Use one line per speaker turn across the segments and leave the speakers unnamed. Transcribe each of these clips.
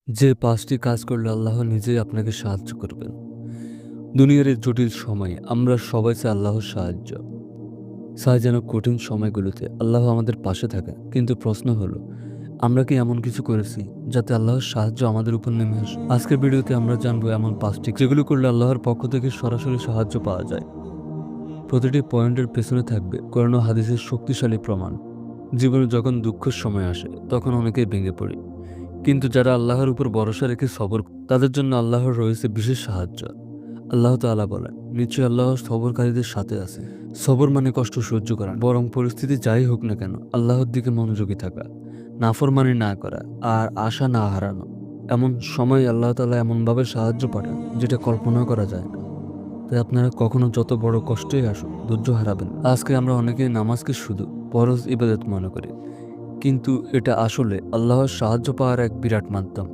যে ৫টি কাজ করলে আল্লাহ নিজেই আপনাকে সাহায্য করবেন। দুনিয়ার এই জটিল সময়ে আমরা সবাই চাই আল্লাহর সাহায্য। চাই যেন কঠিন সময়গুলোতে আল্লাহ আমাদের পাশে থাকেন। কিন্তু প্রশ্ন হলো, আমরা কি এমন কিছু করেছি যাতে আল্লাহর সাহায্য আমাদের উপর নেমে আসে? আজকের ভিডিওতে আমরা জানবো এমন ৫টি যেগুলো করলে আল্লাহর পক্ষ থেকে সরাসরি সাহায্য পাওয়া যায়। প্রতিটি পয়েন্টের পেছনে থাকবে কোরআন ও হাদিসের শক্তিশালী প্রমাণ। জীবনে যখন দুঃখের সময় আসে তখন অনেকেই ভেঙে পড়ে। কিন্তু যারা আল্লাহর উপর ভরসা রেখে সবর তাদের জন্য আল্লাহর রয়েছে বিশেষ সাহায্য। আল্লাহ তাআলা বলেন, নিশ্চয়ই আল্লাহ সবরকারীদের সাথে আছে। সবর মানে কষ্ট সহ্য করা, বরং পরিস্থিতি যাই হোক না কেন আল্লাহর দিকে মনোযোগী থাকা, নাফরমানি না করা আর আশা না হারানো। এমন সময় আল্লাহ তাআলা এমনভাবে সাহায্য পাঠান যেটা কল্পনা করা যায় না। তাই আপনারা কখনো যত বড় কষ্টই আসুক ধৈর্য হারাবেন না। আজকে আমরা অনেকেই নামাজকে শুধু ফরজ ইবাদত মনে করি, কিন্তু এটা আসলে আল্লাহর সাহায্য পাওয়ার এক বিরাট মাধ্যম।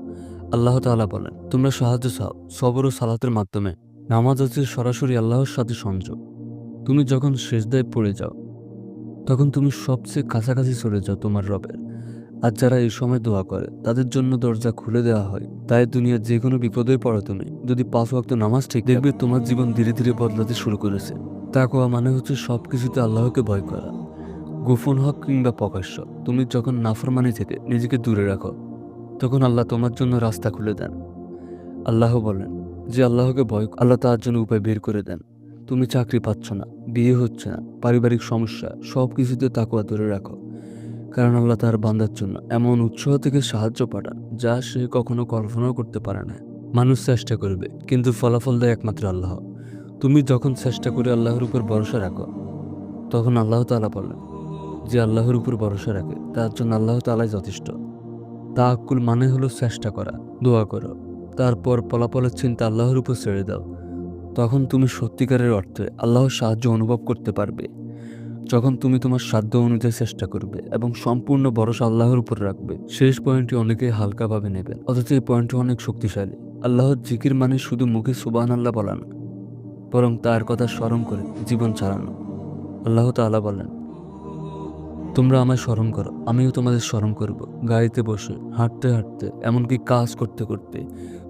আল্লাহ তাআলা বলেন, তোমরা সাহায্য চাও সবর ও সালাতের মাধ্যমে। নামাজ হচ্ছে সরাসরি আল্লাহর সাথে সংযোগ। তুমি যখন সেজদায় পড়ে যাও তখন তুমি সবচেয়ে কাছাকাছি চলে যাও তোমার রবের। আর যারা এই সময় দোয়া করে তাদের জন্য দরজা খুলে দেওয়া হয়। তাই দুনিয়ার যে কোনো বিপদে পড়ো তুমি যদি ৫ ওয়াক্ত নামাজ ঠিক দেখবে তোমার জীবন ধীরে ধীরে বদলাতে শুরু করেছে। তাকওয়া মানে হচ্ছে সবকিছুতে আল্লাহকে ভয় করা, গোপন হোক কিংবা প্রকাশ্য। তুমি যখন নাফরমানি থেকে নিজেকে দূরে রাখো তখন আল্লাহ তোমার জন্য রাস্তা খুলে দেন। আল্লাহ বলেন, যে আল্লাহকে ভয় আল্লাহ তার জন্য উপায় বের করে দেন। তুমি চাকরি পাচ্ছ না, বিয়ে হচ্ছে না, পারিবারিক সমস্যা, সব কিছুতে তাকওয়া ধরে রাখো। কারণ আল্লাহ তার বান্দার জন্য এমন উৎসাহ থেকে সাহায্য পাঠান যা সে কখনো কল্পনাও করতে পারে না। মানুষ চেষ্টা করবে কিন্তু ফলাফল দেয় একমাত্র আল্লাহ। তুমি যখন চেষ্টা করে আল্লাহর উপর ভরসা রাখো তখন আল্লাহ তাআলা বলেন, যে আল্লাহর উপর ভরসা রাখে তার জন্য আল্লাহ তাআলাই যথেষ্ট। তাওয়াক্কুল মানে হলো চেষ্টা করা, দোয়া করো, তারপর ফলাফলের চিন্তা আল্লাহর উপর ছেড়ে দাও। তখন তুমি সত্যিকারের অর্থে আল্লাহর সাহায্য অনুভব করতে পারবে। যখন তুমি তোমার সাধ্য অনুযায়ী চেষ্টা করবে এবং সম্পূর্ণ ভরসা আল্লাহর উপর রাখবে। শেষ পয়েন্টটি অনেকেই হালকাভাবে নেবেন, অথচ এই পয়েন্টটি অনেক শক্তিশালী। আল্লাহর জিকির মানে শুধু মুখে সুবহানাল্লাহ বলা না, বরং তার কথা স্মরণ করে জীবন চালানো। আল্লাহ তাআলা বলেন, তোমরা আমায় স্মরণ করো, আমিও তোমাদের স্মরণ করব। গাড়িতে বসে, হাঁটতে হাঁটতে, এমনকি কাজ করতে করতে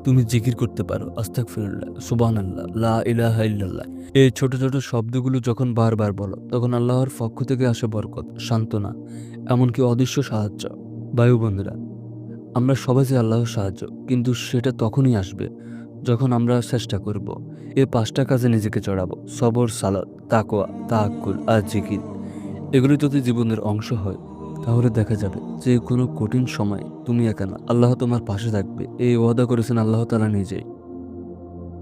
তুমি জিকির করতে পারো, আস্তাগফিরুল্লাহ, সুবহানাল্লাহ, লা ইলাহা ইল্লাল্লাহ। এই ছোট ছোট শব্দগুলো যখন বারবার বলো তখন আল্লাহর পক্ষ থেকে আসে বরকত, সান্ত্বনা, এমনকি অদৃশ্য সাহায্য। বায়ু বন্ধুরা, আমরা সবাই চাই আল্লাহর সাহায্য, কিন্তু সেটা তখনই আসবে যখন আমরা চেষ্টা করব। এই 5টা কাজে নিজেকে চড়াবো: সবর, সালাত, তাকওয়া, তাওয়াক্কুল আর জিকির। এগুলো যদি জীবনের অংশ হয় তাহলে দেখা যাবে যে কোনো কঠিন সময় তুমি একা না, আল্লাহ তোমার পাশে থাকবে। এই ওয়াদা করেছেন আল্লাহ তাআলা নিজেই।